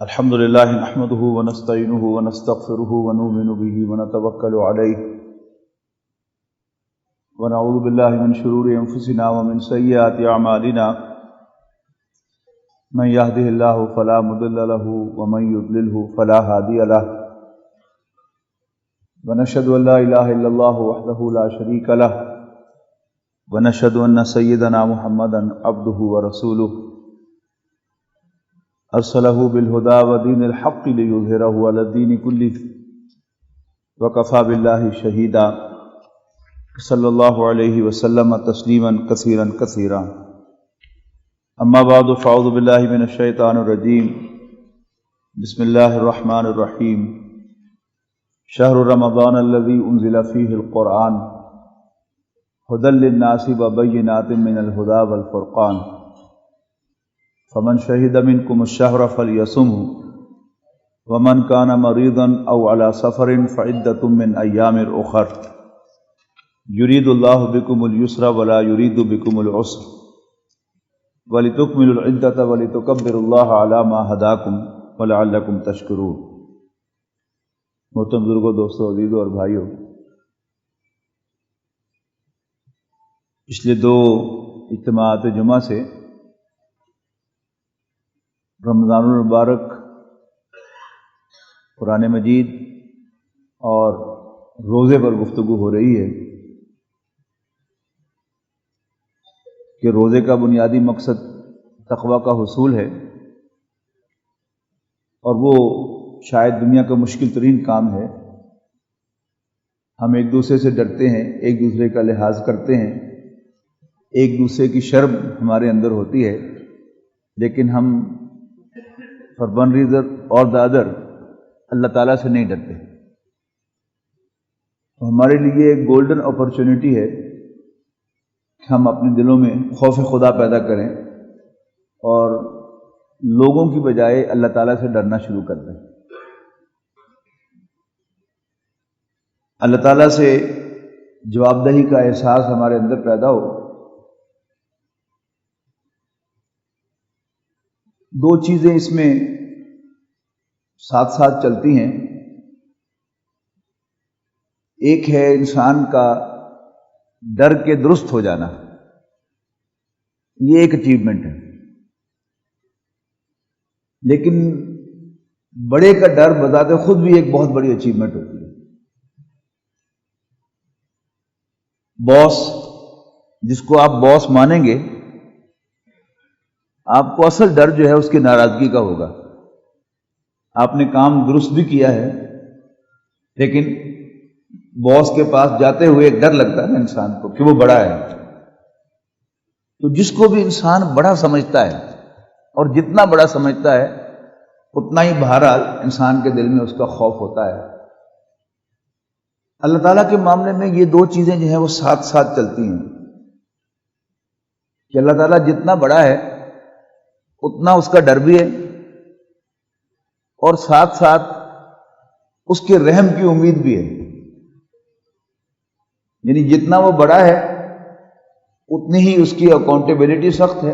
الحمد لله نحمده ونستعينه ونستغفره ونؤمن به ونتوكل عليه ونعوذ بالله من شرور أنفسنا ومن سيئات أعمالنا من يهده الله فلا مضل له ومن يضلله فلا هادي له ونشهد أن لا إله إلا الله وحده لا شريك له ونشهد أن سيدنا محمدا عبده ورسوله أرسله بالهدى ودين الحق ليظهره على الدين كله وكفى بالله شهيدا صلى الله عليه وسلم تسليما كثيرا كثيرا أما بعد فأعوذ بالله من الشيطان الرجيم بسم الله الرحمن الرحيم شهر رمضان الذي أنزل فيه القرآن هدى للناس وبينات من الهدى والفرقان فمن شهد منكم الشهر فليصمه ومن كان مريضا أو على سفر فعدة من أيام أخر يريد الله بكم اليسر ولا يريد بكم العسر ولتكملوا العدة ولتكبروا الله على ما هداكم ولعلكم تشكرون۔ محترم بزرگوں، دوستوں، عزیزوں اور بھائیوں، پچھلے دو اجتماعات جمعہ سے رمضان المبارک، قرآن مجید اور روزے پر گفتگو ہو رہی ہے کہ روزے کا بنیادی مقصد تقویٰ کا حصول ہے، اور وہ شاید دنیا کا مشکل ترین کام ہے۔ ہم ایک دوسرے سے ڈرتے ہیں، ایک دوسرے کا لحاظ کرتے ہیں، ایک دوسرے کی شرم ہمارے اندر ہوتی ہے، لیکن ہم for one reason or the other اللہ تعالیٰ سے نہیں ڈرتے۔ تو ہمارے لیے ایک گولڈن اپرچونٹی ہے کہ ہم اپنے دلوں میں خوف خدا پیدا کریں اور لوگوں کی بجائے اللہ تعالیٰ سے ڈرنا شروع کر دیں۔ اللہ تعالیٰ سے جواب دہی کا احساس ہمارے اندر پیدا ہو۔ دو چیزیں اس میں ساتھ ساتھ چلتی ہیں۔ ایک ہے انسان کا ڈر کے درست ہو جانا، یہ ایک اچیومنٹ ہے، لیکن بڑے کا ڈر بذات خود بھی ایک بہت بڑی اچیومنٹ ہوتی ہے۔ باس، جس کو آپ باس مانیں گے، آپ کو اصل ڈر جو ہے اس کی ناراضگی کا ہوگا۔ آپ نے کام درست بھی کیا ہے، لیکن باس کے پاس جاتے ہوئے ایک ڈر لگتا ہے نا انسان کو کہ وہ بڑا ہے۔ تو جس کو بھی انسان بڑا سمجھتا ہے، اور جتنا بڑا سمجھتا ہے اتنا ہی بہرحال انسان کے دل میں اس کا خوف ہوتا ہے۔ اللہ تعالیٰ کے معاملے میں یہ دو چیزیں جو ہیں وہ ساتھ ساتھ چلتی ہیں کہ اللہ تعالیٰ جتنا بڑا ہے اتنا اس کا ڈر بھی ہے، اور ساتھ ساتھ اس کے رحم کی امید بھی ہے۔ یعنی جتنا وہ بڑا ہے اتنی ہی اس کی اکاؤنٹیبلٹی سخت ہے،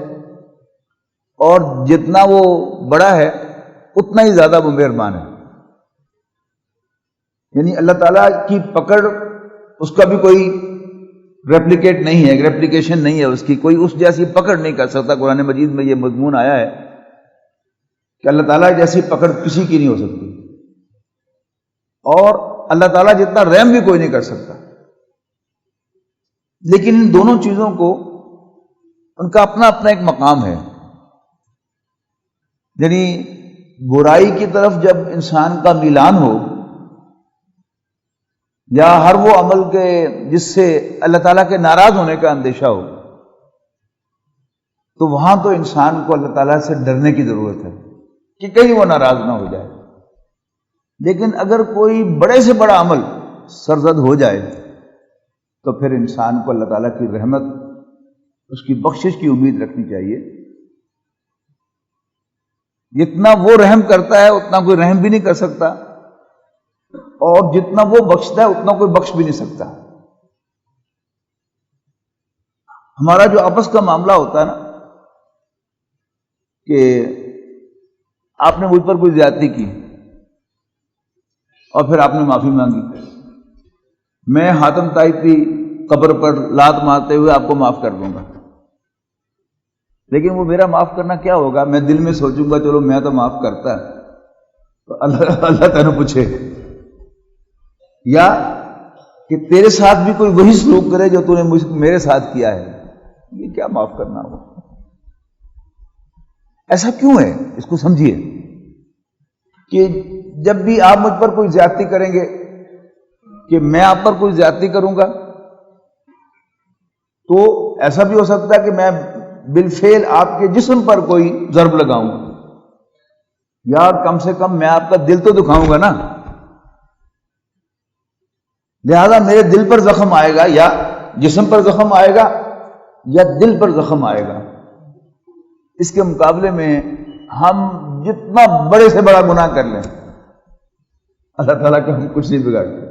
اور جتنا وہ بڑا ہے اتنا ہی زیادہ وہ مہربان ہے۔ یعنی اللہ تعالیٰ کی پکڑ اس کا بھی کوئی ریپلیکیٹ نہیں ہے، ریپلیکیشن نہیں ہے، اس کی کوئی اس جیسی پکڑ نہیں کر سکتا۔ قرآن مجید میں یہ مضمون آیا ہے کہ اللہ تعالیٰ جیسی پکڑ کسی کی نہیں ہو سکتی، اور اللہ تعالیٰ جتنا رحم بھی کوئی نہیں کر سکتا۔ لیکن ان دونوں چیزوں کو ان کا اپنا اپنا ایک مقام ہے۔ یعنی برائی کی طرف جب انسان کا میلان ہو، یا ہر وہ عمل کے جس سے اللہ تعالیٰ کے ناراض ہونے کا اندیشہ ہو، تو وہاں تو انسان کو اللہ تعالیٰ سے ڈرنے کی ضرورت ہے کہ کہیں وہ ناراض نہ ہو جائے۔ لیکن اگر کوئی بڑے سے بڑا عمل سرزد ہو جائے تو پھر انسان کو اللہ تعالیٰ کی رحمت، اس کی بخشش کی امید رکھنی چاہیے۔ جتنا وہ رحم کرتا ہے اتنا کوئی رحم بھی نہیں کر سکتا، اور جتنا وہ بخشتا ہے اتنا کوئی بخش بھی نہیں سکتا۔ ہمارا جو آپس کا معاملہ ہوتا ہے نا کہ آپ نے مجھ پر کوئی زیادتی کی اور پھر آپ نے معافی مانگی، میں حاتم طائی کی قبر پر لات مارتے ہوئے آپ کو معاف کر دوں گا، لیکن وہ میرا معاف کرنا کیا ہوگا؟ میں دل میں سوچوں گا چلو میں تو معاف کرتا ہے، تو اللہ تعالیٰ پوچھے یا کہ تیرے ساتھ بھی کوئی وہی سلوک کرے جو تو نے میرے ساتھ کیا ہے، یہ کیا معاف کرنا ہو؟ ایسا کیوں ہے؟ اس کو سمجھیے کہ جب بھی آپ مجھ پر کوئی زیادتی کریں گے کہ میں آپ پر کوئی زیادتی کروں گا تو ایسا بھی ہو سکتا ہے کہ میں بالفعل آپ کے جسم پر کوئی ضرب لگاؤں، یار کم سے کم میں آپ کا دل تو دکھاؤں گا نا، لہذا میرے دل پر زخم آئے گا یا جسم پر زخم آئے گا یا دل پر زخم آئے گا۔ اس کے مقابلے میں ہم جتنا بڑے سے بڑا گناہ کر لیں اللہ تعالیٰ کو ہم کچھ نہیں بگاڑتے،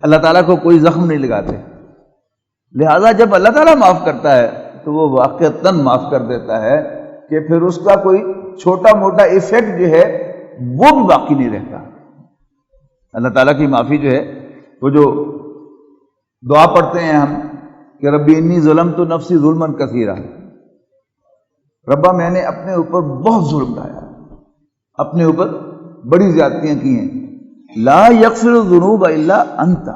اللہ تعالیٰ کو کوئی زخم نہیں لگاتے، لہذا جب اللہ تعالیٰ معاف کرتا ہے تو وہ واقعتاً معاف کر دیتا ہے کہ پھر اس کا کوئی چھوٹا موٹا ایفیکٹ جو ہے وہ بھی باقی نہیں رہتا۔ اللہ تعالیٰ کی معافی جو ہے، وہ جو دعا پڑھتے ہیں ہم کہ ربی انی ظلمت نفسی ظلما کثیرا، ربا میں نے اپنے اوپر بہت ظلم ڈایا، اپنے اوپر بڑی زیادتیاں کی ہیں، لا یغفر الذنوب الا انت،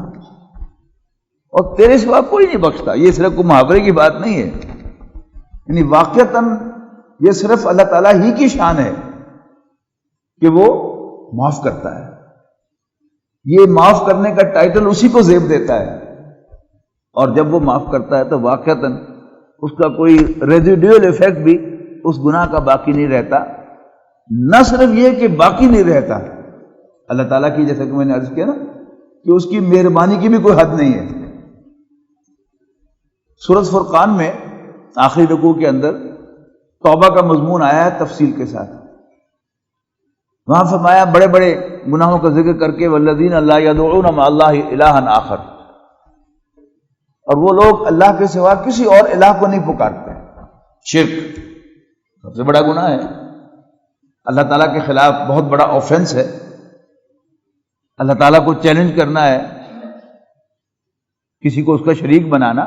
اور تیرے سوا کوئی نہیں بخشتا۔ یہ صرف کوئی محاورے کی بات نہیں ہے، یعنی واقعتاً یہ صرف اللہ تعالیٰ ہی کی شان ہے کہ وہ معاف کرتا ہے، یہ معاف کرنے کا ٹائٹل اسی کو زیب دیتا ہے، اور جب وہ معاف کرتا ہے تو واقعتاً اس کا کوئی ریزیڈیول ایفیکٹ بھی اس گناہ کا باقی نہیں رہتا۔ نہ صرف یہ کہ باقی نہیں رہتا، اللہ تعالیٰ کی، جیسا کہ میں نے عرض کیا نا کہ اس کی مہربانی کی بھی کوئی حد نہیں ہے۔ سورۃ فرقان میں آخری رکوع کے اندر توبہ کا مضمون آیا ہے تفصیل کے ساتھ، وہاں فرمایا بڑے بڑے گناہوں کا ذکر کر کے والذین لا یدعون مع اللہ الہا آخر، اور وہ لوگ اللہ کے سوا کسی اور الہ کو نہیں پکارتے۔ شرک سب سے بڑا گناہ ہے، اللہ تعالیٰ کے خلاف بہت بڑا آفینس ہے، اللہ تعالیٰ کو چیلنج کرنا ہے، کسی کو اس کا شریک بنانا۔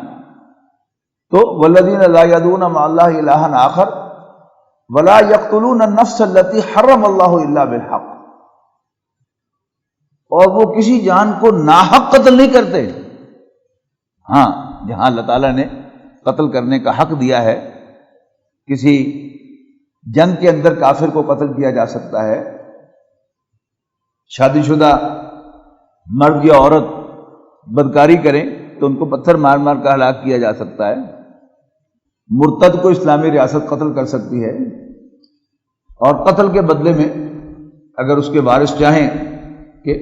تو والذین لا یدعون مع اللہ الہا آخر ولا یقتلون النفس التي حرم اللہ الا بالحق، اور وہ کسی جان کو ناحق قتل نہیں کرتے۔ ہاں، جہاں اللہ تعالیٰ نے قتل کرنے کا حق دیا ہے، کسی جنگ کے اندر کافر کو قتل کیا جا سکتا ہے، شادی شدہ مرد یا عورت بدکاری کریں تو ان کو پتھر مار مار کر ہلاک کیا جا سکتا ہے، مرتد کو اسلامی ریاست قتل کر سکتی ہے، اور قتل کے بدلے میں اگر اس کے وارث چاہیں کہ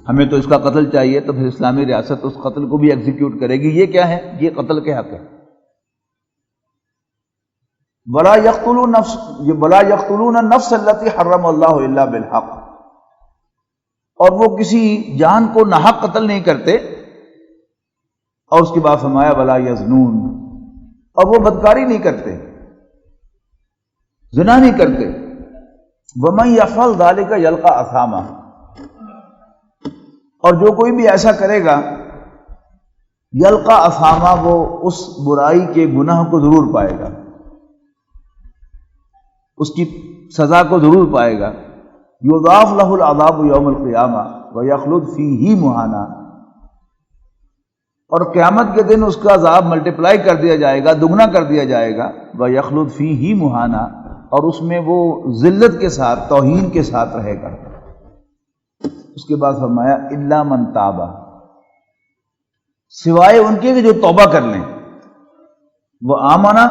ہمیں تو اس کا قتل چاہیے تو پھر اسلامی ریاست اس قتل کو بھی ایگزیکیوٹ کرے گی۔ یہ کیا ہے؟ یہ قتل کے حق ہے۔ ولا یقتلون النفس التي حرم اللہ الا بالحق، اور وہ کسی جان کو ناحق قتل نہیں کرتے، اور اس کے بعد فرمایا ولا یزنون، اور وہ بدکاری نہیں کرتے، زنا نہیں کرتے۔ ومن یفعل ذلک یلقى اثاما، اور جو کوئی بھی ایسا کرے گا یلقى اثاما، وہ اس برائی کے گناہ کو ضرور پائے گا، اس کی سزا کو ضرور پائے گا۔ یضاعف له العذاب یوم القیامہ ویخلد فیہ مہانا، اور قیامت کے دن اس کا عذاب ملٹیپلائی کر دیا جائے گا، دگنا کر دیا جائے گا، ویخلد فیہ مہانا، اور اس میں وہ ذلت کے ساتھ، توہین کے ساتھ رہے گا۔ اس کے بعد فرمایا الا من تاب، سوائے ان کے جو توبہ کر لیں، وہ آمنا،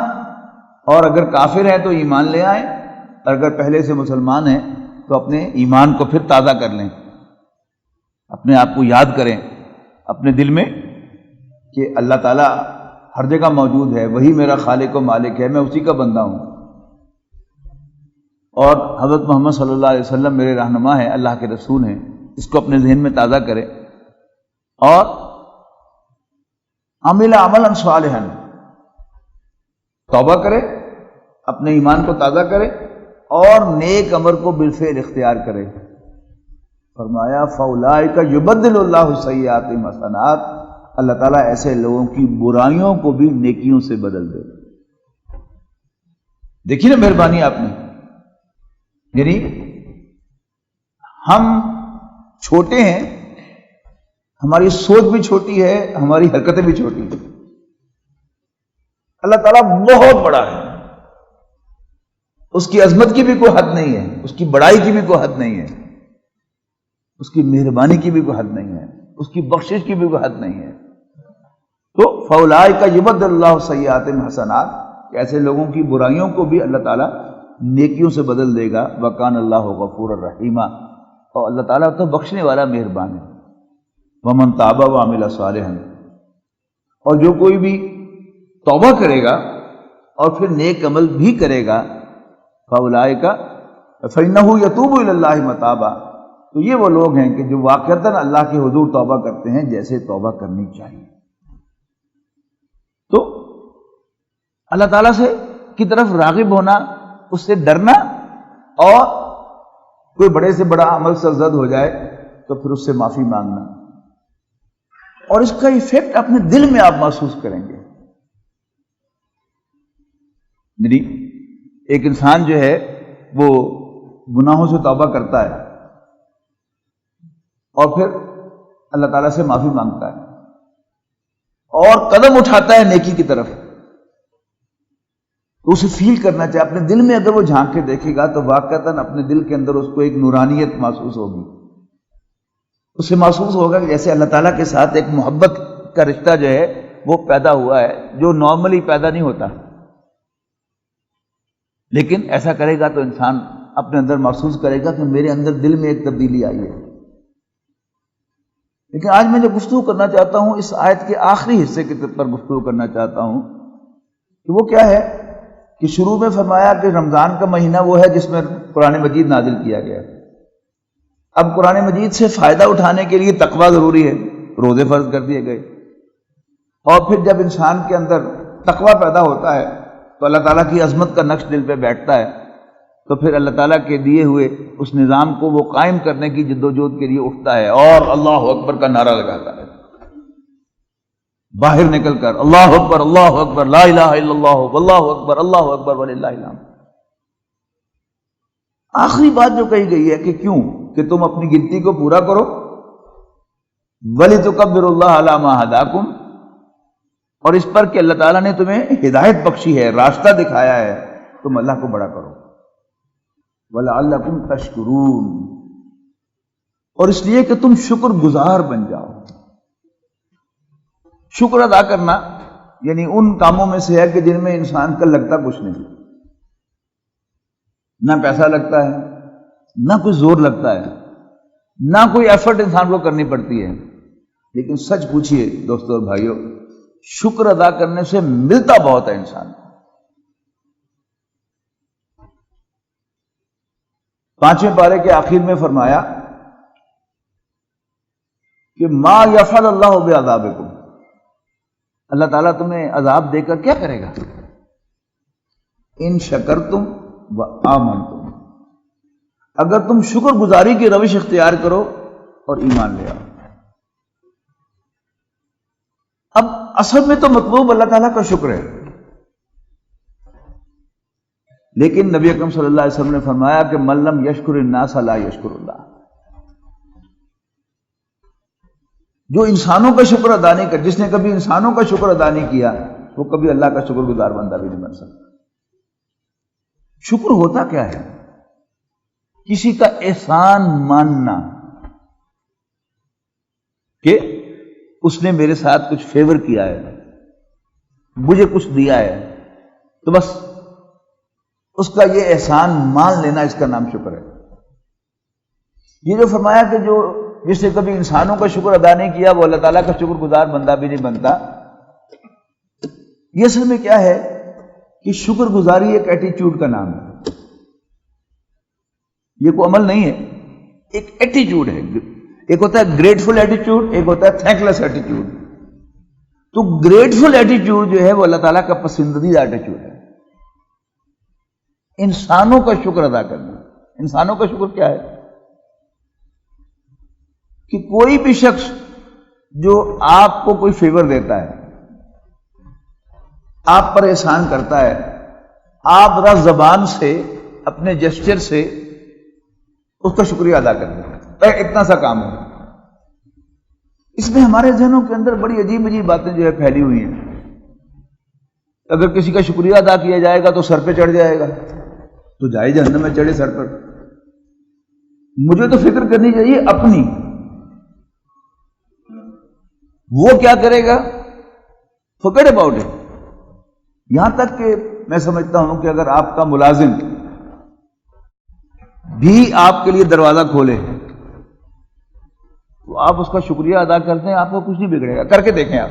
اور اگر کافر ہیں تو ایمان لے آئیں، اور اگر پہلے سے مسلمان ہیں تو اپنے ایمان کو پھر تازہ کر لیں، اپنے آپ کو یاد کریں اپنے دل میں کہ اللہ تعالیٰ ہر جگہ موجود ہے، وہی میرا خالق و مالک ہے، میں اسی کا بندہ ہوں، اور حضرت محمد صلی اللہ علیہ وسلم میرے رہنما ہیں، اللہ کے رسول ہیں، اس کو اپنے ذہن میں تازہ کرے، اور عمل عملا صالحا، توبہ کرے، اپنے ایمان کو تازہ کرے، اور نیک عمل کو بالفعل اختیار کرے. فرمایا فاولئک یبدل اللہ سیئاتہم حسنات، اللہ تعالیٰ ایسے لوگوں کی برائیوں کو بھی نیکیوں سے بدل دے. دیکھیے نا مہربانی آپ نے، یعنی ہم چھوٹے ہیں، ہماری سوچ بھی چھوٹی ہے، ہماری حرکتیں بھی چھوٹی ہیں. اللہ تعالیٰ بہت بڑا ہے، اس کی عظمت کی بھی کوئی حد نہیں ہے، اس کی بڑائی کی بھی کوئی حد نہیں ہے، اس کی مہربانی کی بھی کوئی حد نہیں ہے، اس کی بخشش کی بھی کوئی حد نہیں ہے. تو فاولئک یبدل اللہ سیئاتہم حسنات، ایسے لوگوں کی برائیوں کو بھی اللہ تعالیٰ نیکیوں سے بدل دے گا. وکان اللہ غفورا رحیما، اور اللہ تعالیٰ تو بخشنے والا مہربان ہے. ومن تاب وعمل صالحا، اور جو کوئی بھی توبہ کرے گا اور پھر نیک عمل بھی کرے گا، فاولئک فإنہ یتوب الی اللہ متابا، تو یہ وہ لوگ ہیں کہ جو واقعتاً اللہ کے حضور توبہ کرتے ہیں جیسے توبہ کرنی چاہیے. تو اللہ تعالیٰ سے کی طرف راغب ہونا، اس سے ڈرنا، اور کوئی بڑے سے بڑا عمل سرزد ہو جائے تو پھر اس سے معافی مانگنا، اور اس کا ایفیکٹ اپنے دل میں آپ محسوس کریں گے. یعنی ایک انسان جو ہے وہ گناہوں سے توبہ کرتا ہے اور پھر اللہ تعالیٰ سے معافی مانگتا ہے اور قدم اٹھاتا ہے نیکی کی طرف، تو اسے فیل کرنا چاہیے اپنے دل میں. اگر وہ جھانک کے دیکھے گا تو واقعتاً اپنے دل کے اندر اس کو ایک نورانیت محسوس ہوگی. اسے محسوس ہوگا کہ جیسے اللہ تعالیٰ کے ساتھ ایک محبت کا رشتہ جو ہے وہ پیدا ہوا ہے، جو نارملی پیدا نہیں ہوتا. لیکن ایسا کرے گا تو انسان اپنے اندر محسوس کرے گا کہ میرے اندر دل میں ایک تبدیلی آئی ہے. لیکن آج میں جو گفتگو کرنا چاہتا ہوں اس آیت کے آخری حصے کے پر گفتگو کرنا چاہتا ہوں کہ وہ کیا ہے کہ شروع میں فرمایا کہ رمضان کا مہینہ وہ ہے جس میں قرآن مجید نازل کیا گیا. اب قرآن مجید سے فائدہ اٹھانے کے لیے تقویٰ ضروری ہے، روزے فرض کر دیے گئے. اور پھر جب انسان کے اندر تقویٰ پیدا ہوتا ہے تو اللہ تعالیٰ کی عظمت کا نقش دل پہ بیٹھتا ہے، تو پھر اللہ تعالیٰ کے دیے ہوئے اس نظام کو وہ قائم کرنے کی جدوجہد کے لیے اٹھتا ہے اور اللہ اکبر کا نعرہ لگاتا ہے. باہر نکل کر اللہ اکبر لا الہ الا اللہ واللہ اکبر اللہ اکبر وللہ الحمد. آخری بات جو کہی گئی ہے کہ کیوں کہ تم اپنی گنتی کو پورا کرو، وَلِتُكَبِّرُوا اللَّهَ عَلَىٰ مَا هَدَاكُمْ، اور اس پر کہ اللہ تعالیٰ نے تمہیں ہدایت بخشی ہے، راستہ دکھایا ہے، تم اللہ کو بڑا کرو. وَلَعَلَّكُمْ تَشْكُرُونَ، اور اس لیے کہ تم شکر گزار بن جاؤ. شکر ادا کرنا یعنی ان کاموں میں سے ہے کہ جن میں انسان کا لگتا کچھ نہیں، نہ پیسہ لگتا ہے، نہ کوئی زور لگتا ہے، نہ کوئی ایفرٹ انسان کو کرنی پڑتی ہے. لیکن سچ پوچھئے دوستوں اور بھائیوں، شکر ادا کرنے سے ملتا بہت ہے انسان. 5ویں پارے کے آخر میں فرمایا کہ ما یفعل اللہ بعذابکم، اللہ تعالیٰ تمہیں عذاب دے کر کیا کرے گا؟ ان شکرتم و آمنتم، اگر تم شکر گزاری کی روش اختیار کرو اور ایمان لے آؤ. اب اصل میں تو مطلوب اللہ تعالیٰ کا شکر ہے، لیکن نبی اکرم صلی اللہ علیہ وسلم نے فرمایا کہ من لم یشکر الناس لا یشکر اللہ، جو انسانوں کا شکر ادا نہیں کر، جس نے کبھی انسانوں کا شکر ادا نہیں کیا وہ کبھی اللہ کا شکر گزار بندہ بھی نہیں بن سکتا. شکر ہوتا کیا ہے؟ کسی کا احسان ماننا کہ اس نے میرے ساتھ کچھ فیور کیا ہے، مجھے کچھ دیا ہے، تو بس اس کا یہ احسان مان لینا، اس کا نام شکر ہے. یہ جو فرمایا کہ جو جس نے کبھی انسانوں کا شکر ادا نہیں کیا وہ اللہ تعالیٰ کا شکر گزار بندہ بھی نہیں بنتا، یہ اصل میں کیا ہے کہ شکر گزاری ایک ایٹیچیوڈ کا نام ہے. یہ کوئی عمل نہیں ہے، ایک ایٹیچیوڈ ہے. ایک ہوتا ہے گریٹفل ایٹیچیوڈ، ایک ہوتا ہے تھینک لیس ایٹیچیوڈ. تو گریٹفل ایٹیچیوڈ جو ہے وہ اللہ تعالیٰ کا پسندیدہ ایٹیچیوڈ ہے. انسانوں کا شکر ادا کرنا. انسانوں کا شکر کیا ہے؟ کہ کوئی بھی شخص جو آپ کو کوئی فیور دیتا ہے، آپ پر احسان کرتا ہے، آپ ذرا زبان سے، اپنے جسچر سے اس کا شکریہ ادا کر دیں. اتنا سا کام ہے. اس میں ہمارے ذہنوں کے اندر بڑی عجیب عجیب باتیں جو ہے پھیلی ہوئی ہیں. اگر کسی کا شکریہ ادا کیا جائے گا تو سر پہ چڑھ جائے گا، تو جائے جہنم میں چڑھے سر پر. مجھے تو فکر کرنی چاہیے اپنی. وہ کیا کرے گا؟ forget about it. یہاں تک کہ میں سمجھتا ہوں کہ اگر آپ کا ملازم بھی آپ کے لیے دروازہ کھولے تو آپ اس کا شکریہ ادا کرتے ہیں، آپ کو کچھ نہیں بگڑے گا. کر کے دیکھیں آپ.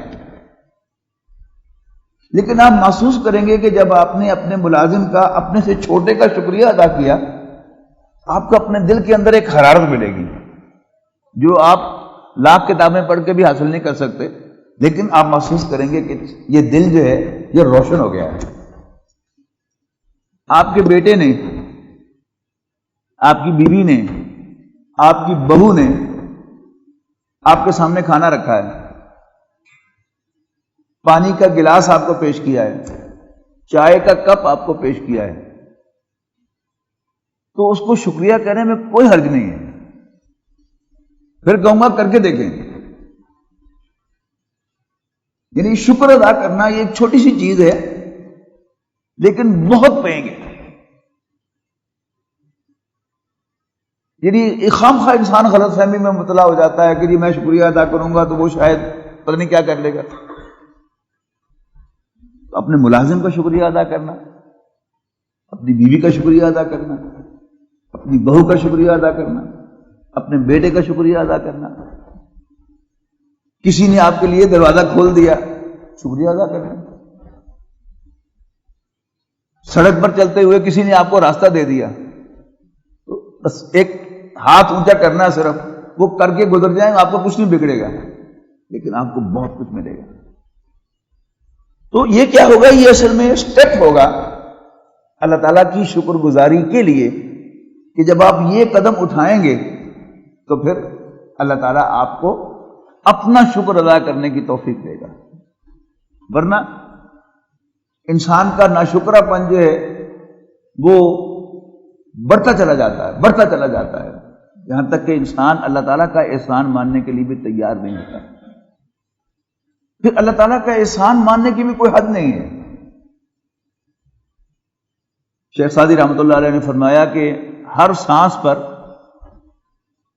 لیکن آپ محسوس کریں گے کہ جب آپ نے اپنے ملازم کا، اپنے سے چھوٹے کا شکریہ ادا کیا، آپ کو اپنے دل کے اندر ایک حرارت ملے گی جو آپ لاکھ کتابیں پڑھ کے بھی حاصل نہیں کر سکتے. لیکن آپ محسوس کریں گے کہ یہ دل جو ہے یہ روشن ہو گیا ہے. آپ کے بیٹے نے، آپ کی بیوی نے، آپ کی بہو نے آپ کے سامنے کھانا رکھا ہے، پانی کا گلاس آپ کو پیش کیا ہے، چائے کا کپ آپ کو پیش کیا ہے، تو اس کو شکریہ کہنے میں کوئی حرج نہیں ہے. پھر کہوں گا کر کے دیکھیں. یعنی شکر ادا کرنا یہ ایک چھوٹی سی چیز ہے لیکن بہت پائیں گے. یعنی خام خواہ انسان غلط فہمی میں مبتلا ہو جاتا ہے کہ جی میں شکریہ ادا کروں گا تو وہ شاید پتہ نہیں کیا کر لے گا. تو اپنے ملازم کا شکریہ ادا کرنا، اپنی بیوی کا شکریہ ادا کرنا، اپنی بہو کا شکریہ ادا کرنا، اپنے بیٹے کا شکریہ ادا کرنا. کسی نے آپ کے لیے دروازہ کھول دیا، شکریہ ادا کرنا. سڑک پر چلتے ہوئے کسی نے آپ کو راستہ دے دیا تو بس ایک ہاتھ اونچا کرنا، صرف وہ کر کے گزر جائیں، آپ کو کچھ نہیں بگڑے گا لیکن آپ کو بہت کچھ ملے گا. تو یہ کیا ہوگا؟ یہ اصل میں اسٹیپ ہوگا اللہ تعالیٰ کی شکر گزاری کے لیے کہ جب آپ یہ قدم اٹھائیں گے تو پھر اللہ تعالیٰ آپ کو اپنا شکر ادا کرنے کی توفیق دے گا. ورنہ انسان کا ناشکرہ پن جو ہے وہ بڑھتا چلا جاتا ہے یہاں تک کہ انسان اللہ تعالیٰ کا احسان ماننے کے لیے بھی تیار نہیں ہوتا. پھر اللہ تعالیٰ کا احسان ماننے کی بھی کوئی حد نہیں ہے. شیخ سعدی رحمۃ اللہ علیہ نے فرمایا کہ ہر سانس پر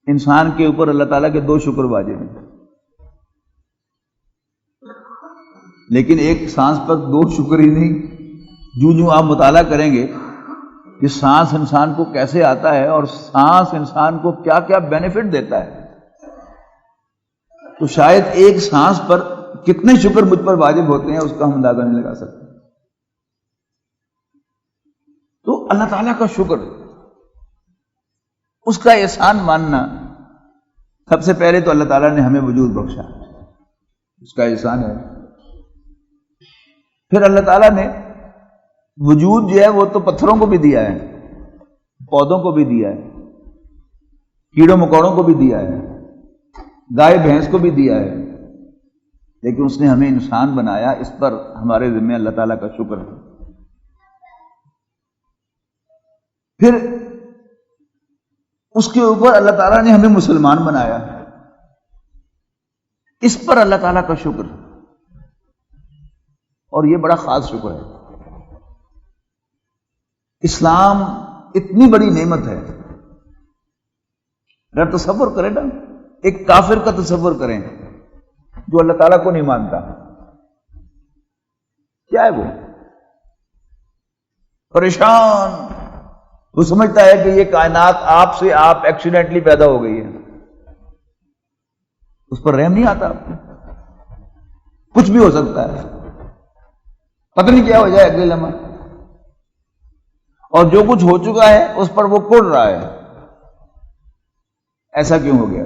انسان کے اوپر اللہ تعالیٰ کے 2 شکر واجب ہیں، لیکن ایک سانس پر 2 شکر ہی نہیں. جو آپ مطالعہ کریں گے کہ سانس انسان کو کیسے آتا ہے اور سانس انسان کو کیا کیا بینیفٹ دیتا ہے، تو شاید ایک سانس پر کتنے شکر مجھ پر واجب ہوتے ہیں اس کا ہم اندازہ نہیں لگا سکتے. تو اللہ تعالیٰ کا شکر، اس کا احسان ماننا، سب سے پہلے تو اللہ تعالیٰ نے ہمیں وجود بخشا، اس کا احسان ہے. پھر اللہ تعالیٰ نے وجود جو ہے وہ تو پتھروں کو بھی دیا ہے، پودوں کو بھی دیا ہے، کیڑوں مکوڑوں کو بھی دیا ہے، گائے بھینس کو بھی دیا ہے، لیکن اس نے ہمیں انسان بنایا. اس پر ہمارے ذمہ اللہ تعالیٰ کا شکر ہے. پھر اس کے اوپر اللہ تعالیٰ نے ہمیں مسلمان بنایا، اس پر اللہ تعالیٰ کا شکر. اور یہ بڑا خاص شکر ہے. اسلام اتنی بڑی نعمت ہے. اگر تصور کریں نا، ایک کافر کا تصور کریں جو اللہ تعالیٰ کو نہیں مانتا، کیا ہے وہ؟ پریشان. وہ سمجھتا ہے کہ یہ کائنات آپ سے آپ ایکسیڈنٹلی پیدا ہو گئی ہے. اس پر رحم نہیں آتا. کچھ بھی ہو سکتا ہے، پتہ نہیں کیا ہو جائے اگلے لمحہ. اور جو کچھ ہو چکا ہے اس پر وہ کڑ رہا ہے، ایسا کیوں ہو گیا،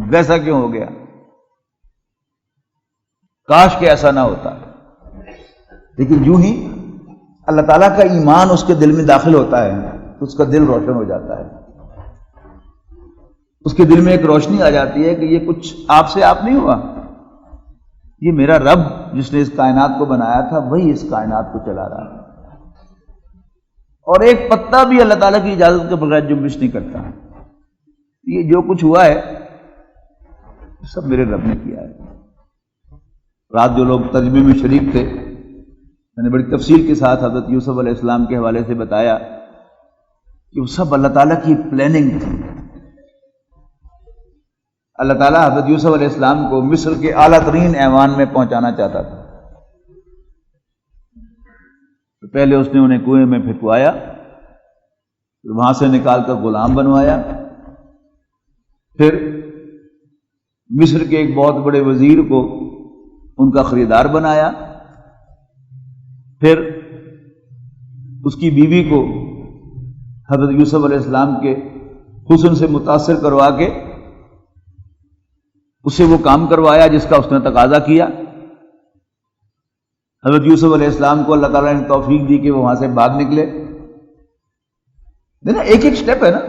ویسا کیوں ہو گیا، کاش کہ ایسا نہ ہوتا. لیکن یوں ہی اللہ تعالیٰ کا ایمان اس کے دل میں داخل ہوتا ہے تو اس کا دل روشن ہو جاتا ہے، اس کے دل میں ایک روشنی آ جاتی ہے کہ یہ کچھ آپ سے آپ نہیں ہوا، یہ میرا رب جس نے اس کائنات کو بنایا تھا وہی اس کائنات کو چلا رہا ہے، اور ایک پتا بھی اللہ تعالیٰ کی اجازت کے بغیر جنبش نہیں کرتا۔ یہ جو کچھ ہوا ہے سب میرے رب نے کیا ہے۔ رات جو لوگ ترجمے میں شریک تھے، میں نے بڑی تفصیل کے ساتھ حضرت یوسف علیہ السلام کے حوالے سے بتایا کہ وہ سب اللہ تعالیٰ کی پلاننگ تھی۔ اللہ تعالیٰ حضرت یوسف علیہ السلام کو مصر کے اعلیٰ ترین ایوان میں پہنچانا چاہتا تھا، تو پہلے اس نے انہیں کنویں میں پھینکوایا، پھر وہاں سے نکال کر غلام بنوایا، پھر مصر کے ایک بہت بڑے وزیر کو ان کا خریدار بنایا، پھر اس کی بیوی کو حضرت یوسف علیہ السلام کے حسن سے متاثر کروا کے اس سے وہ کام کروایا جس کا اس نے تقاضا کیا۔ حضرت یوسف علیہ السلام کو اللہ تعالیٰ نے توفیق دی کہ وہ وہاں سے بھاگ نکلے۔ دیکھنا ایک ایک سٹیپ ہے نا،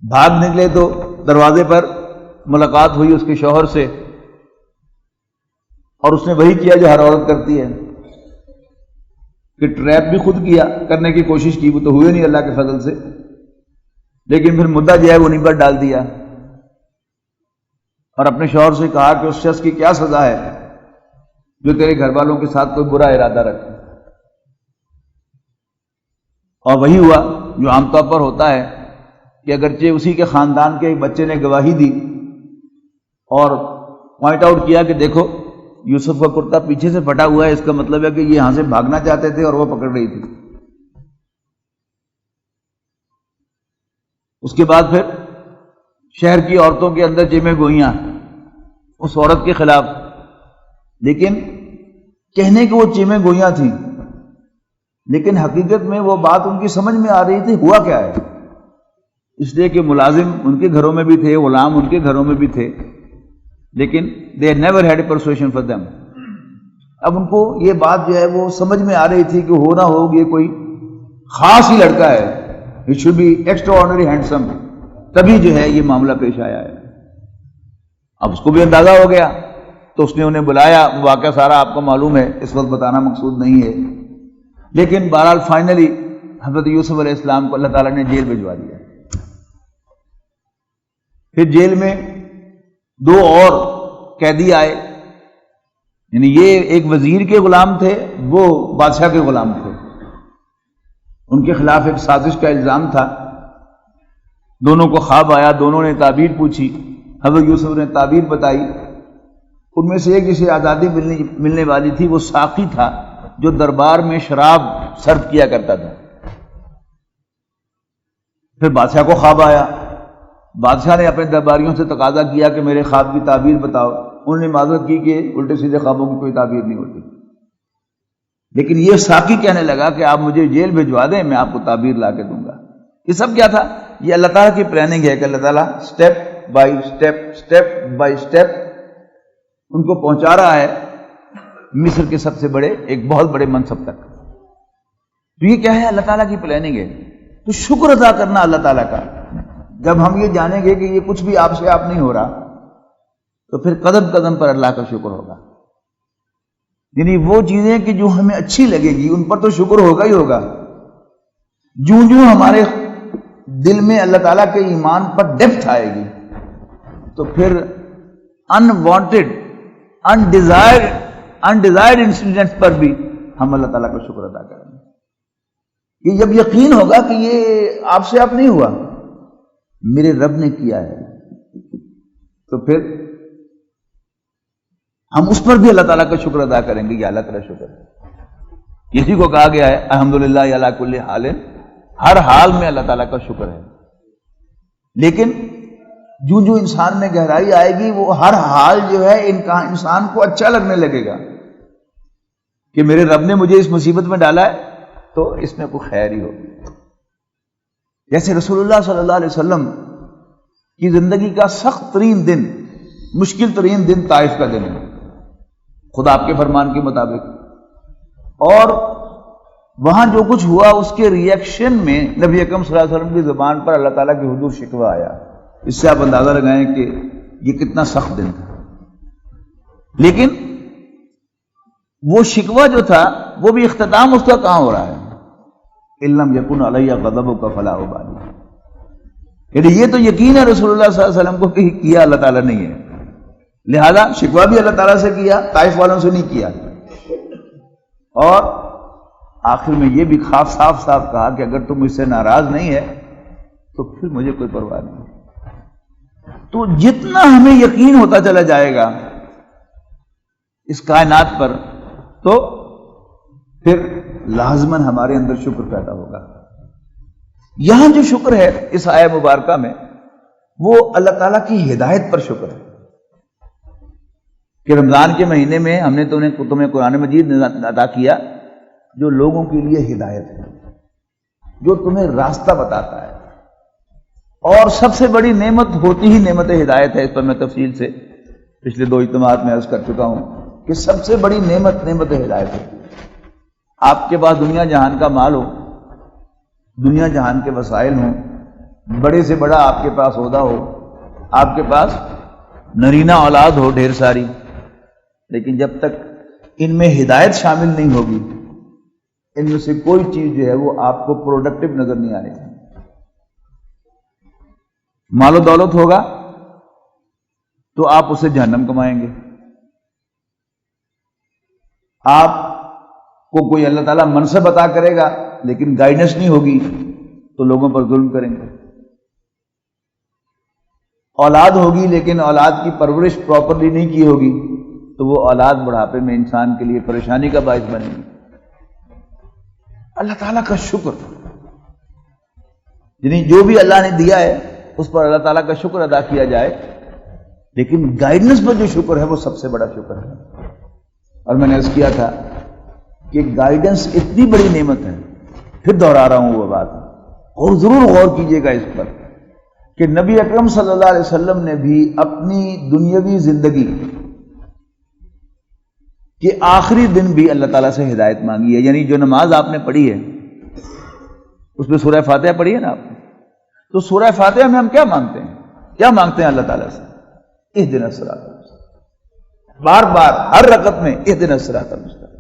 بھاگ نکلے تو دروازے پر ملاقات ہوئی اس کے شوہر سے، اور اس نے وہی کیا جو ہر عورت کرتی ہے کہ ٹریپ بھی خود کیا، کرنے کی کوشش کی، وہ تو ہوئے نہیں اللہ کے فضل سے، لیکن پھر مدعا جو ہے وہ انہیں پر ڈال دیا، اور اپنے شوہر سے کہا کہ اس شخص کی کیا سزا ہے جو تیرے گھر والوں کے ساتھ کوئی برا ارادہ رکھے۔ اور وہی ہوا جو عام طور پر ہوتا ہے کہ اگرچہ اسی کے خاندان کے ایک بچے نے گواہی دی اور پوائنٹ آؤٹ کیا کہ دیکھو یوسف کا کرتا پیچھے سے پھٹا ہوا ہے، اس کا مطلب ہے کہ یہ یہاں سے بھاگنا چاہتے تھے اور وہ پکڑ رہی تھی۔ اس کے بعد پھر شہر کی عورتوں کے اندر چیمیں گوئیاں اس عورت کے خلاف، لیکن کہنے کہ وہ چیمیں گوئیاں تھیں، لیکن حقیقت میں وہ بات ان کی سمجھ میں آ رہی تھی ہوا کیا ہے، اس لیے کہ ملازم ان کے گھروں میں بھی تھے، غلام ان کے گھروں میں بھی تھے، لیکن they never had a persuasion for them۔ اب ان کو یہ بات جو ہے وہ سمجھ میں آ رہی تھی کہ ہو نہ ہو یہ کوئی خاص ہی لڑکا ہے، it should be extraordinary handsome، تبھی جو ہے یہ معاملہ پیش آیا ہے۔ اب اس کو بھی اندازہ ہو گیا تو اس نے انہیں بلایا، واقعہ سارا آپ کو معلوم ہے، اس وقت بتانا مقصود نہیں ہے، لیکن بہرحال فائنلی حضرت یوسف علیہ السلام کو اللہ تعالیٰ نے جیل بھجوا دیا۔ پھر جیل میں دو اور قیدی آئے، یعنی یہ ایک وزیر کے غلام تھے، وہ بادشاہ کے غلام تھے، ان کے خلاف ایک سازش کا الزام تھا۔ دونوں کو خواب آیا، دونوں نے تعبیر پوچھی، حضرت یوسف نے تعبیر بتائی، ان میں سے ایک جسے آزادی ملنے والی تھی وہ ساقی تھا جو دربار میں شراب سرو کیا کرتا تھا۔ پھر بادشاہ کو خواب آیا، بادشاہ نے اپنے درباریوں سے تقاضا کیا کہ میرے خواب کی تعبیر بتاؤ، انہوں نے معذرت کی کہ الٹے سیدھے خوابوں کی کوئی تعبیر نہیں ہوتی، لیکن یہ ساقی کہنے لگا کہ آپ مجھے جیل بھجوا دیں، میں آپ کو تعبیر لا کے دوں گا۔ یہ سب کیا تھا؟ یہ اللہ تعالیٰ کی پلاننگ ہے کہ اللہ تعالیٰ سٹیپ بائی سٹیپ ان کو پہنچا رہا ہے مصر کے سب سے بڑے ایک بہت بڑے منصب تک۔ تو یہ کیا ہے؟ اللہ تعالیٰ کی پلاننگ ہے۔ تو شکر ادا کرنا اللہ تعالیٰ کا، جب ہم یہ جانیں گے کہ یہ کچھ بھی آپ سے آپ نہیں ہو رہا تو پھر قدم قدم پر اللہ کا شکر ہوگا۔ یعنی وہ چیزیں کہ جو ہمیں اچھی لگے گی ان پر تو شکر ہوگا ہی ہوگا، جوں جوں ہمارے دل میں اللہ تعالیٰ کے ایمان پر ڈیپتھ آئے گی تو پھر انوانٹیڈ انڈیزائرڈ انسیڈنٹس پر بھی ہم اللہ تعالیٰ کا شکر ادا کریں گے۔ یہ جب یقین ہوگا کہ یہ آپ سے آپ نہیں ہوا، میرے رب نے کیا ہے، تو پھر ہم اس پر بھی اللہ تعالیٰ کا شکر ادا کریں گے کہ اللہ تعالیٰ شکر ہے۔ اسی کو کہا گیا ہے الحمدللہ علی کل حال، ہر حال میں اللہ تعالیٰ کا شکر ہے۔ لیکن جو جو انسان میں گہرائی آئے گی وہ ہر حال جو ہے انسان کو اچھا لگنے لگے گا کہ میرے رب نے مجھے اس مصیبت میں ڈالا ہے تو اس میں کوئی خیر ہی ہوگی۔ جیسے رسول اللہ صلی اللہ علیہ وسلم کی زندگی کا سخت ترین دن، مشکل ترین دن طائف کا دن ہے خدا آپ کے فرمان کے مطابق، اور وہاں جو کچھ ہوا اس کے ریئیکشن میں نبی اکرم صلی اللہ علیہ وسلم کی زبان پر اللہ تعالیٰ کی حضور شکوہ آیا. اس سے آپ اندازہ لگائیں کہ یہ کتنا سخت دن تھا. لیکن وہ شکوہ جو تھا وہ بھی اختتام اس کا کہاں ہو رہا ہے؟ اِلَّمْ يَكُنْ عَلَيَّ غَضَبُكَ فَلَا أُبَالِي. یعنی یہ تو یقین ہے رسول اللہ صلی اللہ علیہ وسلم کو کہ کیا اللہ تعالیٰ نہیں ہے، لہذا شکوہ بھی اللہ تعالیٰ سے کیا، طائف والوں سے نہیں کیا. اور آخر میں یہ بھی صاف کہا کہ اگر تم مجھ سے ناراض نہیں ہے تو پھر مجھے کوئی پرواہ نہیں. تو جتنا ہمیں یقین ہوتا چلا جائے گا اس کائنات پر تو پھر لازماً ہمارے اندر شکر پیدا ہوگا. یہاں جو شکر ہے اس آیہ مبارکہ میں وہ اللہ تعالیٰ کی ہدایت پر شکر ہے کہ رمضان کے مہینے میں ہم نے تمہیں قرآن مجید عطا کیا جو لوگوں کے لیے ہدایت ہے، جو تمہیں راستہ بتاتا ہے. اور سب سے بڑی نعمت ہوتی ہی نعمت ہدایت ہے. اس پر میں تفصیل سے پچھلے 2 اجتماعات میں عرض کر چکا ہوں کہ سب سے بڑی نعمت ہدایت ہے. آپ کے پاس دنیا جہان کا مال ہو، دنیا جہان کے وسائل ہوں، بڑے سے بڑا آپ کے پاس عہدہ ہو، آپ کے پاس نرینہ اولاد ہو ڈھیر ساری، لیکن جب تک ان میں ہدایت شامل نہیں ہوگی ان میں سے کوئی چیز جو ہے وہ آپ کو پروڈکٹیو نظر نہیں آنے گی. مال و دولت ہوگا تو آپ اسے جہنم کمائیں گے. آپ کو کوئی اللہ تعالیٰ منصب عطا کرے گا لیکن گائیڈنس نہیں ہوگی تو لوگوں پر ظلم کریں گے. اولاد ہوگی لیکن اولاد کی پرورش پراپرلی نہیں کی ہوگی تو وہ اولاد بڑھاپے میں انسان کے لیے پریشانی کا باعث بنے گی. اللہ تعالیٰ کا شکر، یعنی جو بھی اللہ نے دیا ہے اس پر اللہ تعالیٰ کا شکر ادا کیا جائے، لیکن گائیڈنس پر جو شکر ہے وہ سب سے بڑا شکر ہے. اور میں نے عرض کیا تھا کہ گائیڈنس اتنی بڑی نعمت ہے، پھر دوہرا رہا ہوں وہ بات، اور ضرور غور کیجئے گا اس پر کہ نبی اکرم صلی اللہ علیہ وسلم نے بھی اپنی دنیاوی زندگی کہ آخری دن بھی اللہ تعالیٰ سے ہدایت مانگی ہے. یعنی جو نماز آپ نے پڑھی ہے اس میں سورہ فاتحہ پڑھی ہے نا آپ نے، تو سورہ فاتحہ میں ہم کیا مانگتے ہیں؟ کیا مانگتے ہیں اللہ تعالیٰ سے؟ اہدنا الصراط المستقیم. بار بار ہر رکعت میں اہدنا الصراط المستقیم،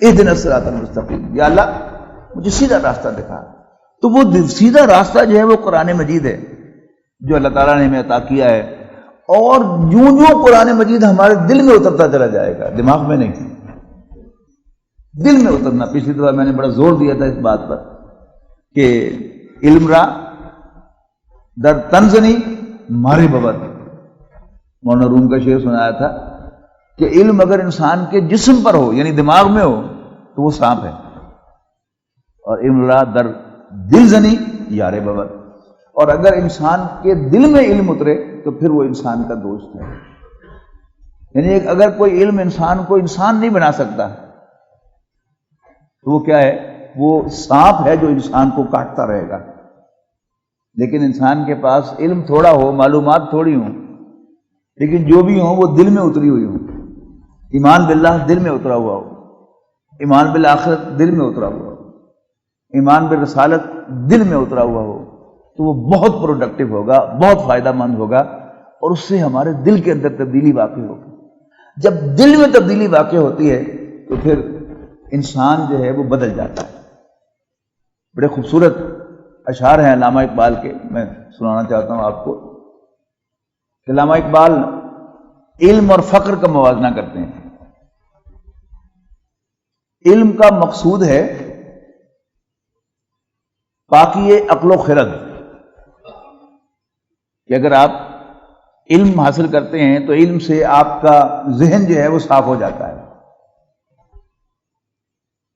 اہدنا الصراط المستقیم، یا اللہ مجھے سیدھا راستہ دکھا. تو وہ سیدھا راستہ جو ہے وہ قرآن مجید ہے جو اللہ تعالیٰ نے ہمیں عطا کیا ہے. اور یوں قرآن مجید ہمارے دل میں اترتا چلا جائے گا، دماغ میں نہیں، دل میں اترنا. پچھلی دفعہ میں نے بڑا زور دیا تھا اس بات پر کہ علم را در تنزنی مارے ببد، مولانا روم کا شعر سنایا تھا کہ علم اگر انسان کے جسم پر ہو یعنی دماغ میں ہو تو وہ سانپ ہے، اور علم را در دل زنی یار ببد، اور اگر انسان کے دل میں علم اترے تو پھر وہ انسان کا دوست ہے. یعنی اگر کوئی علم انسان کو انسان نہیں بنا سکتا تو وہ کیا ہے؟ وہ سانپ ہے جو انسان کو کاٹتا رہے گا. لیکن انسان کے پاس علم تھوڑا ہو، معلومات تھوڑی ہوں، لیکن جو بھی ہوں وہ دل میں اتری ہوئی ہوں. ایمان باللہ دل میں اترا ہوا ہو، ایمان بالآخرت دل میں اترا ہوا ہو، ایمان بالرسالت دل میں اترا ہوا ہو، تو وہ بہت پروڈکٹیو ہوگا، بہت فائدہ مند ہوگا، اور اس سے ہمارے دل کے اندر تبدیلی واقع ہوگی. جب دل میں تبدیلی واقع ہوتی ہے تو پھر انسان جو ہے وہ بدل جاتا ہے. بڑے خوبصورت اشعار ہیں علامہ اقبال کے، میں سنانا چاہتا ہوں آپ کو. علامہ اقبال علم اور فقر کا موازنہ کرتے ہیں. علم کا مقصود ہے پاکی عقل و خرد، کہ اگر آپ علم حاصل کرتے ہیں تو علم سے آپ کا ذہن جو ہے وہ صاف ہو جاتا ہے،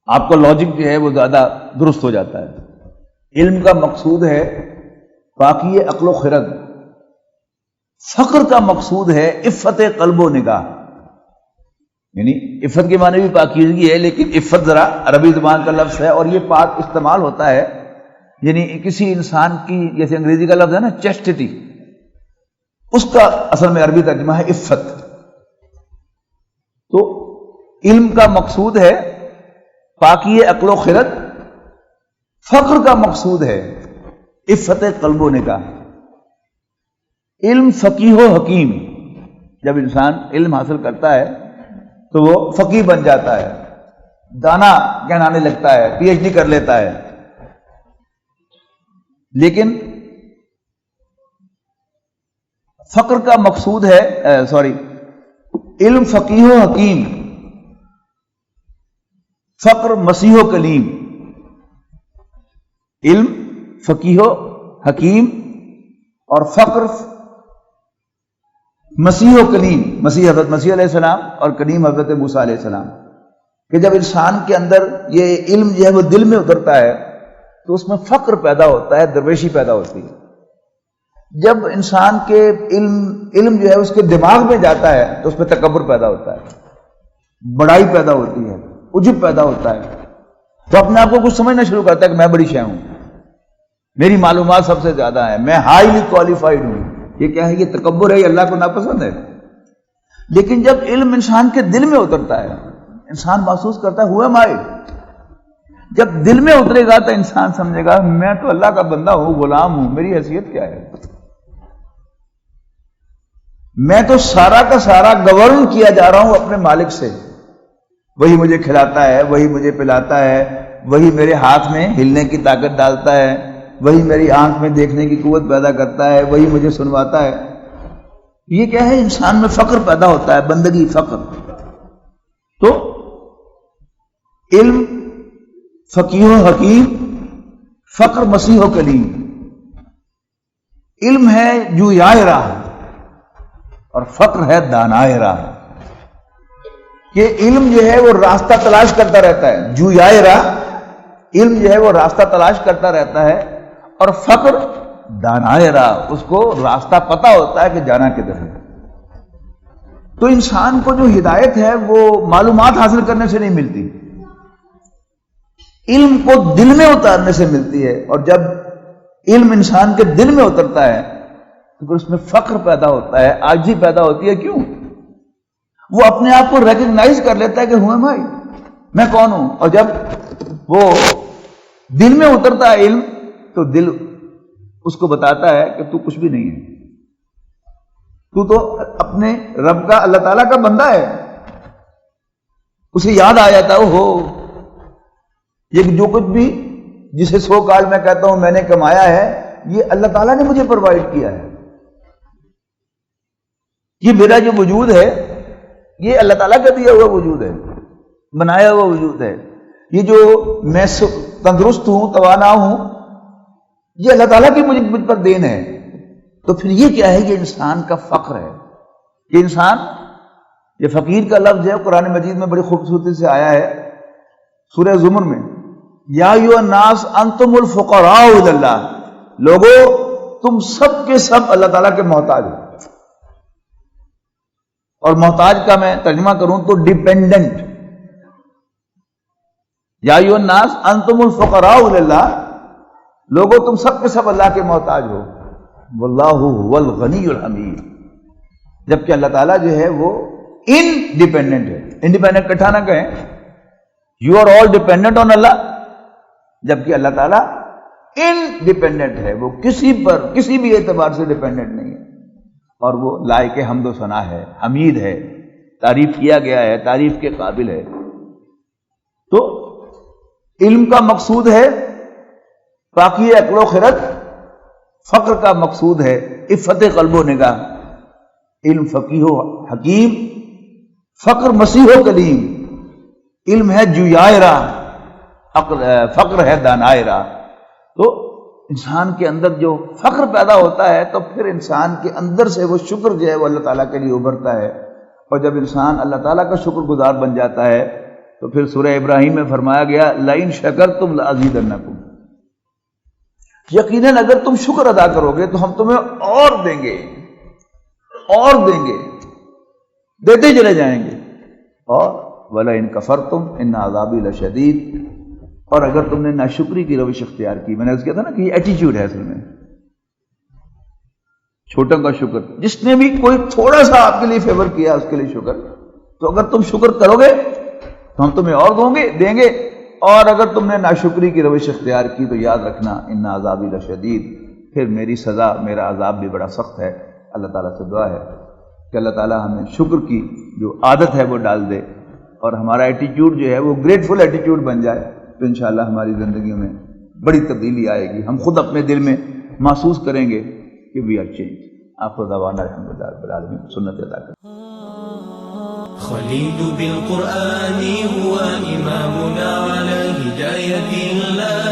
آپ کا لاجک جو ہے وہ زیادہ درست ہو جاتا ہے. علم کا مقصود ہے پاکی عقل و خرد. فقر کا مقصود ہے عفت قلب و نگاہ. یعنی عفت کے معنی بھی پاکیزگی ہے، لیکن عفت ذرا عربی زبان کا لفظ ہے اور یہ پاک استعمال ہوتا ہے یعنی کسی انسان کی، جیسے انگریزی کا لفظ ہے نا چیسٹٹی، اس کا اصل میں عربی ترجمہ ہے عفت. تو علم کا مقصود ہے پاکی عقل و خرد فقر کا مقصود ہے عفت قلب و نگاہ. علم فقیہ و حکیم. جب انسان علم حاصل کرتا ہے تو وہ فقیہ بن جاتا ہے، دانا کہلانے لگتا ہے، پی ایچ ڈی کر لیتا ہے. لیکن فقر کا مقصود ہے علم فقیہ و حکیم، فقر مسیح و کلیم. علم فقیہ و حکیم اور فقر مسیح و کلیم. مسیح حضرت مسیح علیہ السلام اور کلیم حضرت موسیٰ علیہ السلام. کہ جب انسان کے اندر یہ علم جو ہے وہ دل میں اترتا ہے تو اس میں فقر پیدا ہوتا ہے، درویشی پیدا ہوتی ہے. جب انسان کے علم جو ہے اس کے دماغ میں جاتا ہے تو اس میں تکبر پیدا ہوتا ہے، بڑائی پیدا ہوتی ہے، عجب پیدا ہوتا ہے. تو اپنے آپ کو کچھ سمجھنا شروع کرتا ہے کہ میں بڑی شے ہوں، میری معلومات سب سے زیادہ ہیں، میں ہائیلی کوالیفائڈ ہوں. یہ کیا ہے؟ یہ تکبر ہے، یہ اللہ کو ناپسند ہے. لیکن جب علم انسان کے دل میں اترتا ہے انسان محسوس کرتا ہے ہوا مائی. جب دل میں اترے گا تو انسان سمجھے گا میں تو اللہ کا بندہ ہوں، غلام ہوں، میری حیثیت کیا ہے؟ میں تو سارا کا سارا گورن کیا جا رہا ہوں اپنے مالک سے. وہی مجھے کھلاتا ہے، وہی مجھے پلاتا ہے، وہی میرے ہاتھ میں ہلنے کی طاقت ڈالتا ہے، وہی میری آنکھ میں دیکھنے کی قوت پیدا کرتا ہے، وہی مجھے سنواتا ہے. یہ کیا ہے؟ انسان میں فقر پیدا ہوتا ہے، بندگی، فقر. تو علم فقیہ و حکیم، فقر مسیح و کلیم. علم ہے جویائے راہ اور فقر ہے دانائے راہ. کہ علم جو ہے وہ راستہ تلاش کرتا رہتا ہے، جویائے راہ. علم جو ہے وہ راستہ تلاش کرتا رہتا ہے اور فقر دانائے راہ، اس کو راستہ پتہ ہوتا ہے کہ جانا کدھر ہے. تو انسان کو جو ہدایت ہے وہ معلومات حاصل کرنے سے نہیں ملتی، علم کو دل میں اتارنے سے ملتی ہے. اور جب علم انسان کے دل میں اترتا ہے تو پھر اس میں فخر پیدا ہوتا ہے، عاجزی پیدا ہوتی ہے. کیوں؟ وہ اپنے آپ کو ریکگنائز کر لیتا ہے کہ ہوں بھائی میں کون ہوں. اور جب وہ دل میں اترتا ہے علم تو دل اس کو بتاتا ہے کہ تو کچھ بھی نہیں ہے، تو تو اپنے رب کا، اللہ تعالیٰ کا بندہ ہے. اسے یاد آ جاتا ہے ہو یہ جو کچھ بھی جسے سو کال میں کہتا ہوں میں نے کمایا ہے، یہ اللہ تعالیٰ نے مجھے پرووائڈ کیا ہے. یہ میرا جو وجود ہے یہ اللہ تعالیٰ کا دیا ہوا وجود ہے، بنایا ہوا وجود ہے. یہ جو میں تندرست ہوں، توانا ہوں، یہ اللہ تعالیٰ کی مجھ پر دین ہے. تو پھر یہ کیا ہے؟ یہ انسان کا فخر ہے. یہ انسان، یہ فقیر کا لفظ ہے قرآن مجید میں بڑی خوبصورتی سے آیا ہے سورہ زمر میں. یا ایھا الناس انتم الفقراء الی اللہ. لوگو تم سب کے سب اللہ تعالیٰ کے محتاج ہو. اور محتاج کا میں ترجمہ کروں تو ڈیپینڈنٹ. یا ایھا الناس انتم الفقراء الی اللہ. لوگو تم سب کے سب اللہ کے محتاج ہو. واللہ هو الغنی الحمید. جبکہ اللہ تعالیٰ جو ہے وہ انڈیپینڈنٹ ہے. انڈیپینڈنٹ کٹھا نہ کہیں، you are all dependent on Allah. جبکہ اللہ تعالیٰ انڈیپینڈنٹ ہے، وہ کسی پر کسی بھی اعتبار سے ڈیپینڈنٹ نہیں ہے. اور وہ لائق حمد و ثنا ہے، حمید ہے، تعریف کیا گیا ہے، تعریف کے قابل ہے. تو علم کا مقصود ہے پاکی عقل و خرد، فقر کا مقصود ہے عفت قلب و نگاہ. علم فقیہ و حکیم، فقر مسیح و کلیم. علم ہے جویائے راہ، فقر ہے دانائے راہ. تو انسان کے اندر جو فخر پیدا ہوتا ہے تو پھر انسان کے اندر سے وہ شکر جو ہے وہ اللہ تعالیٰ کے لیے ابھرتا ہے. اور جب انسان اللہ تعالیٰ کا شکر گزار بن جاتا ہے تو پھر سورہ ابراہیم میں فرمایا گیا لئن شکرتم لازیدنکم. یقیناً اگر تم شکر ادا کرو گے تو ہم تمہیں اور دیں گے، اور دیں گے، دیتے چلے جائیں گے. اور وَلَئِن كَفَرْتُمْ إِنَّ عَذَابِي لَشَدِيدٌ. اور اگر تم نے ناشکری کی روش اختیار کی، میں نے عرض کیا تھا نا کہ یہ ایٹیچیوڈ ہے اصل میں، چھوٹوں کا شکر. جس نے بھی کوئی تھوڑا سا آپ کے لیے فیور کیا اس کے لیے شکر. تو اگر تم شکر کرو گے تو ہم تمہیں اور دیں گے. اور اگر تم نے ناشکری کی روش اختیار کی تو یاد رکھنا ان عذابی لشدید، پھر میری سزا، میرا عذاب بھی بڑا سخت ہے۔ اللہ تعالیٰ سے دعا ہے کہ اللہ تعالیٰ ہمیں شکر کی جو عادت ہے وہ ڈال دے، اور ہمارا ایٹیٹیوڈ جو ہے وہ گریٹفل ایٹیٹیوڈ بن جائے، تو انشاءاللہ ہماری زندگیوں میں بڑی تبدیلی آئے گی، ہم خود اپنے دل میں محسوس کریں گے کہ وی آر چینج۔ آخر دعوانا الحمدللہ رب العالمین، سنت ادا کریں۔ خليل بالقرآن هو إمامنا على هداية الله